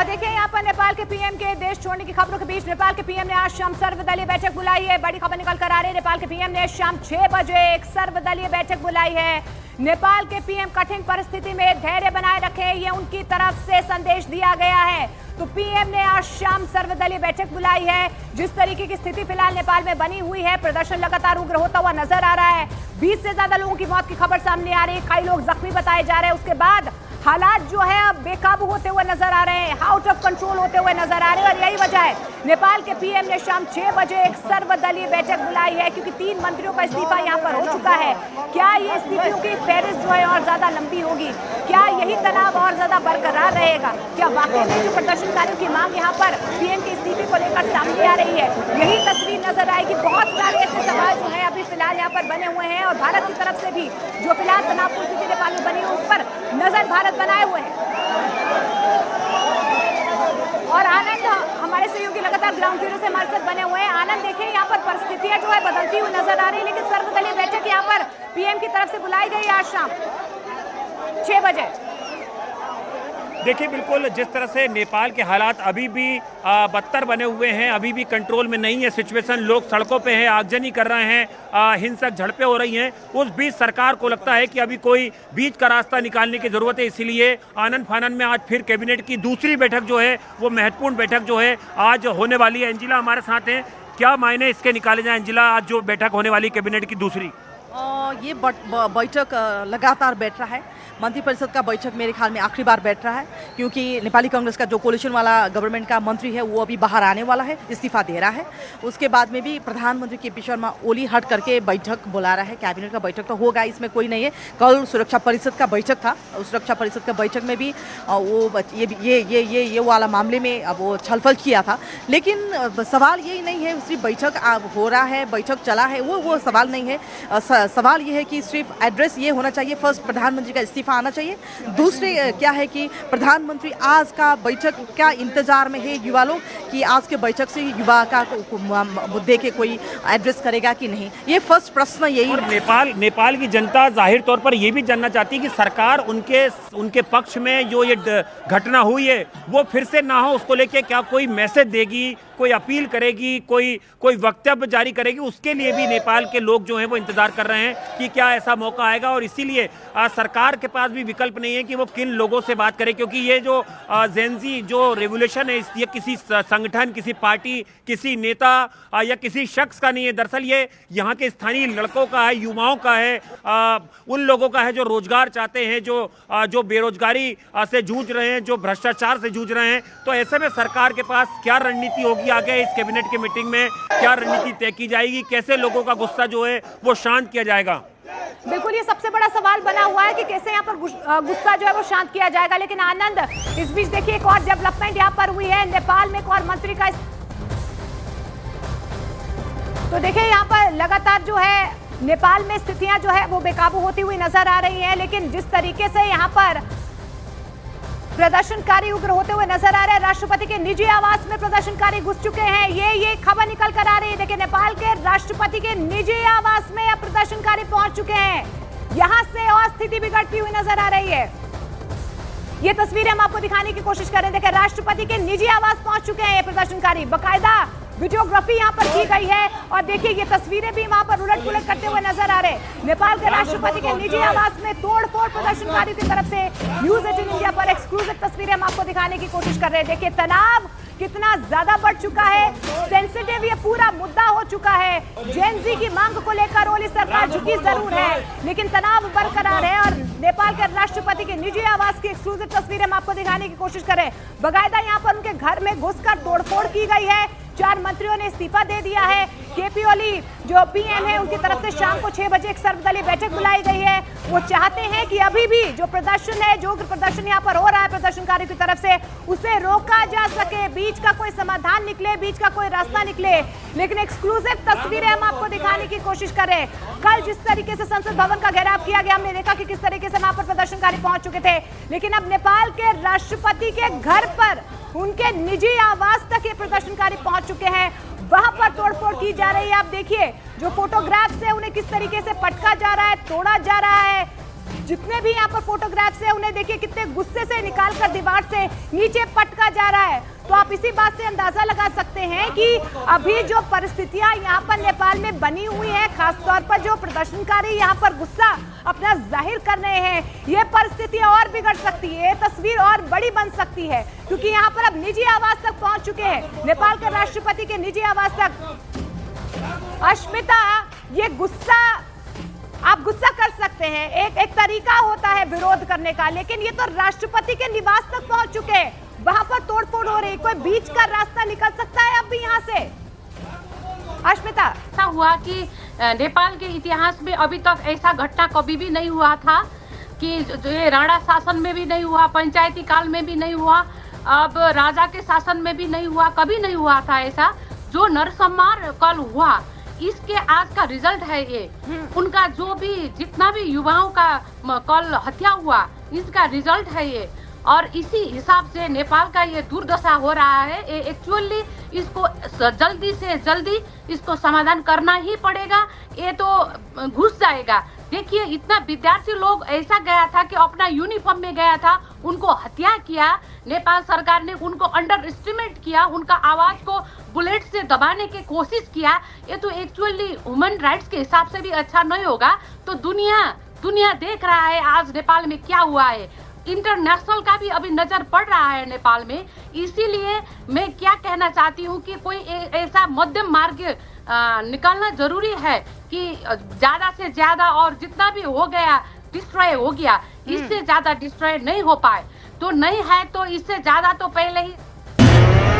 और देखिए यहाँ पर नेपाल के पीएम के देश छोड़ने की खबरों के बीच नेपाल के पीएम ने आज शाम सर्वदलीय बैठक बुलाई है। बड़ी खबर निकल कर आ रही है, नेपाल के पीएम ने शाम 6 बजे एक सर्वदलीय बैठक बुलाई है। नेपाल के पीएम कठिन परिस्थिति में धैर्य बनाए रखे, ये उनकी तरफ से संदेश दिया गया है। तो पीएम ने आज शाम सर्वदलीय बैठक बुलाई है। जिस तरीके की स्थिति फिलहाल नेपाल में बनी हुई है, प्रदर्शन लगातार उग्र होता हुआ नजर आ रहा है। 20 से ज्यादा लोगों की मौत की खबर सामने आ रही है, कई लोग जख्मी बताए जा रहे हैं। उसके बाद हालात जो है अब बेकाबू होते हुए नजर आ रहे हैं, आउट ऑफ कंट्रोल होते हुए नजर आ रहे हैं। और यही वजह है नेपाल के पीएम ने शाम 6 बजे एक सर्वदलीय बैठक बुलाई है, क्योंकि 3 मंत्रियों का इस्तीफा यहां पर हो चुका है। क्या ये इस्तीफों की फेहरिस्त जो है और ज्यादा लंबी होगी? क्या यही तनाव और ज्यादा बरकरार रहेगा? क्या वाकई में जो प्रदर्शनकारियों की मांग यहाँ पर पीएम के इस्तीफे को लेकर सामने आ रही है, यही तस्वीर नजर आएगी? बहुत सारे ऐसे सवाल जो है अभी फिलहाल यहाँ पर बने हुए हैं और भारत की तरफ से भी जो फिलहाल तनावपूर्ण स्थिति नेपाल में बनी है उस पर नजर भारत बनाए हुए हैं। और आनंद हमारे सहयोगी लगातार ग्राउंड जीरो से हमारे साथ बने हुए हैं। आनंद, देखिए यहाँ पर परिस्थितियां जो है बदलती हुई नजर आ रही है, लेकिन सर्वदलीय बैठक यहाँ पर पीएम की तरफ से बुलाई गई आज शाम 6 बजे। देखिए, बिल्कुल जिस तरह से नेपाल के हालात अभी भी बदतर बने हुए हैं, अभी भी कंट्रोल में नहीं है सिचुएशन। लोग सड़कों पे हैं, आगजनी कर रहे हैं, हिंसक झड़पें हो रही हैं। उस बीच सरकार को लगता है कि अभी कोई बीच का रास्ता निकालने की जरूरत है, इसीलिए आनन फानन में आज फिर कैबिनेट की दूसरी बैठक जो है वो महत्वपूर्ण बैठक जो है आज होने वाली है। एंजिला हमारे साथ हैं, क्या मायने इसके निकाले जाए एंजिला, आज जो बैठक होने वाली कैबिनेट की दूसरी? ये बैठक लगातार बैठ रहा है। मंत्रिपरिषद का बैठक मेरे ख्याल में आखिरी बार बैठ रहा है, क्योंकि नेपाली कांग्रेस का जो कोलिशन वाला गवर्नमेंट का मंत्री है वो अभी बाहर आने वाला है, इस्तीफा दे रहा है। उसके बाद में भी प्रधानमंत्री केपी शर्मा ओली हट करके बैठक बुला रहा है। कैबिनेट का बैठक तो होगा, इसमें कोई नहीं है। कल सुरक्षा परिषद का बैठक था, उस सुरक्षा परिषद का बैठक में भी वो ये वाला मामले में अब वो छलफल किया था। लेकिन सवाल यही नहीं है सिर्फ बैठक हो रहा है, बैठक चला है, वो सवाल नहीं है। सवाल ये है कि सिर्फ एड्रेस ये होना चाहिए, फर्स्ट प्रधानमंत्री का इस्तीफा आना चाहिए। दूसरे क्या है कि प्रधानमंत्री आज का बैठक क्या इंतजार में है युवा लोग, कि आज के बैठक से युवा का मुद्दे के कोई एड्रेस करेगा कि नहीं, ये फर्स्ट प्रश्न यही। और नेपाल की जनता जाहिर तौर पर यह भी जानना चाहती है कि सरकार उनके पक्ष में जो ये घटना हुई है वो फिर से ना हो, उसको लेके क्या कोई मैसेज देगी, कोई अपील करेगी, कोई वक्तव्य जारी करेगी? उसके लिए भी नेपाल के लोग जो हैं वो इंतजार कर रहे हैं कि क्या ऐसा मौका आएगा। और इसीलिए सरकार के पास भी विकल्प नहीं है कि वो किन लोगों से बात करे, क्योंकि ये जो जेनजी जो रेवोल्यूशन है ये किसी संगठन, किसी पार्टी, किसी नेता या किसी शख्स का नहीं है। दरअसल ये यहाँ के स्थानीय लड़कों का है, युवाओं का है, उन लोगों का है जो रोजगार चाहते हैं, जो बेरोजगारी से जूझ रहे हैं, जो भ्रष्टाचार से जूझ रहे हैं। तो ऐसे में सरकार के पास क्या रणनीति होगी आगे? इस कैबिनेट की मीटिंग में क्या रणनीति तय की जाएगी? कैसे लोगों का गुस्सा जो है वो शांत किया जाएगा? बिल्कुल, ये सबसे बड़ा सवाल बना हुआ है कि कैसे यहाँ पर गुस्सा जो है वो शांत किया जाएगा। लेकिन आनंद, इस बीच देखिए एक और डेवलपमेंट यहाँ पर हुई है। नेपाल में एक और मंत्री का, तो देखिए यहाँ पर लगातार जो है नेपाल में स्थितियां जो है वो बेकाबू होती हुई नजर आ रही हैं। लेकिन जिस तरीके से यहाँ पर प्रदर्शनकारी उग्र होते हुए नजर आ रहे हैं, राष्ट्रपति के निजी आवास में प्रदर्शनकारी घुस चुके हैं। ये खबर निकल कर आ रही है। देखिए नेपाल के राष्ट्रपति के निजी आवास में अब प्रदर्शनकारी पहुंच चुके हैं। यहां से और स्थिति बिगड़ती हुई नजर आ रही है। ये तस्वीरें हम आपको दिखाने की कोशिश कर रहे हैं। देखिए राष्ट्रपति के निजी आवास पहुंच चुके हैं ये प्रदर्शनकारी, बाकायदा वीडियोग्राफी यहाँ पर की गई है। और देखिए ये तस्वीरें भी वहां पर उलट पुलट करते हुए नजर आ रहे हैं। नेपाल के राष्ट्रपति के निजी आवास में तोड़फोड़ प्रदर्शनकारियों की तरफ से न्यूज 18 इंडिया पर एक्सक्लूसिव तस्वीरें हम आपको दिखाने की कोशिश कर रहे हैं। देखिए तनाव कितना ज्यादा बढ़ चुका है, सेंसिटिव ये पूरा मुद्दा हो चुका है। जेनजी की मांग को लेकर ओली सरकार झुकी जरूर है, लेकिन तनाव बरकरार है। और नेपाल के राष्ट्रपति के निजी आवास की एक्सक्लूसिव तस्वीरें हम आपको दिखाने की कोशिश कर रहे हैं। बाकायदा यहाँ पर उनके घर में घुसकर तोड़फोड़ की गई है। 4 मंत्रियों ने इस्तीफा दे दिया है। केपी ओली जो पीएम है उनकी तरफ से शाम को 6 बजे एक सर्वदलीय बैठक बुलाई गई है। वो चाहते हैं कि अभी भी जो प्रदर्शन है, जो प्रदर्शन यहाँ पर हो रहा है प्रदर्शनकारियों की तरफ से, उसे रोका जा सके, बीच का कोई समाधान निकले, बीच का कोई रास्ता निकले। लेकिन एक्सक्लूसिव तस्वीरें हम आपको दिखाने की कोशिश करें। कल जिस तरीके से संसद भवन का घेराव किया गया, हमने देखा कि किस तरीके से वहां पर प्रदर्शनकारी पहुंच चुके थे। लेकिन अब नेपाल के राष्ट्रपति के घर पर, उनके निजी आवास तक ये प्रदर्शनकारी पहुंच चुके हैं। वहां पर तोड़फोड़ की जा रही है। आप देखिए जो फोटोग्राफ्स है उन्हें किस तरीके से पटका जा रहा है, तोड़ा जा रहा है। जितने भी यहाँ पर फोटोग्राफ्स है उन्हें देखिए कितने गुस्से से निकाल कर दीवार से नीचे पटका जा रहा है। तो आप इसी बात से अंदाजा लगा सकते हैं कि अभी जो परिस्थितियां यहाँ पर नेपाल में बनी हुई है, खासतौर पर जो प्रदर्शनकारी यहाँ पर गुस्सा अपना जाहिर कर रहे हैं, ये परिस्थितियां और बिगड़ सकती है, तस्वीर और बड़ी बन सकती है, क्योंकि यहाँ पर अब निजी आवास तक पहुंच चुके हैं, नेपाल के राष्ट्रपति के निजी आवास तक। अश्मिता, ये गुस्सा आप गुस्सा कर सकते हैं, एक तरीका होता है विरोध करने का, लेकिन ये तो राष्ट्रपति के निवास तक पहुंच चुके हैं, वहां पर तोड़फोड़ हो रही, कोई बीच का रास्ता निकल सकता है अब भी यहाँ से? अश्मिता, ऐसा हुआ कि नेपाल के इतिहास में अभी तक ऐसा घटना कभी भी नहीं हुआ था कि जो ये राणा शासन में भी नहीं हुआ, पंचायती काल में भी नहीं हुआ, अब राजा के शासन में भी नहीं हुआ, कभी नहीं हुआ था ऐसा। जो नरसंहार कल हुआ, इसके आज का रिजल्ट है ये। उनका जो भी जितना भी युवाओं का कल हत्या हुआ, इसका रिजल्ट है ये। और इसी हिसाब से नेपाल का ये दुर्दशा हो रहा है। एक्चुअली इसको जल्दी से जल्दी इसको समाधान करना ही पड़ेगा, ये तो घुस जाएगा। देखिए, इतना विद्यार्थी लोग ऐसा गया था कि अपना यूनिफॉर्म में गया था, उनको हत्या किया, नेपाल सरकार ने उनको अंडर एस्टिमेट किया, उनका आवाज को बुलेट से दबाने की कोशिश किया। ये तो एक्चुअली ह्यूमन राइट्स के हिसाब से भी अच्छा नहीं होगा। तो दुनिया देख रहा है आज नेपाल में क्या हुआ है, इंटरनेशनल का भी अभी नजर पड़ रहा है नेपाल में। इसीलिए मैं क्या कहना चाहती हूँ कि कोई ऐसा मध्यम मार्ग निकालना जरूरी है कि ज्यादा से ज्यादा, और जितना भी हो गया डिस्ट्रॉय हो गया, इससे ज्यादा डिस्ट्रॉय नहीं हो पाए। तो नहीं है तो इससे ज्यादा तो पहले ही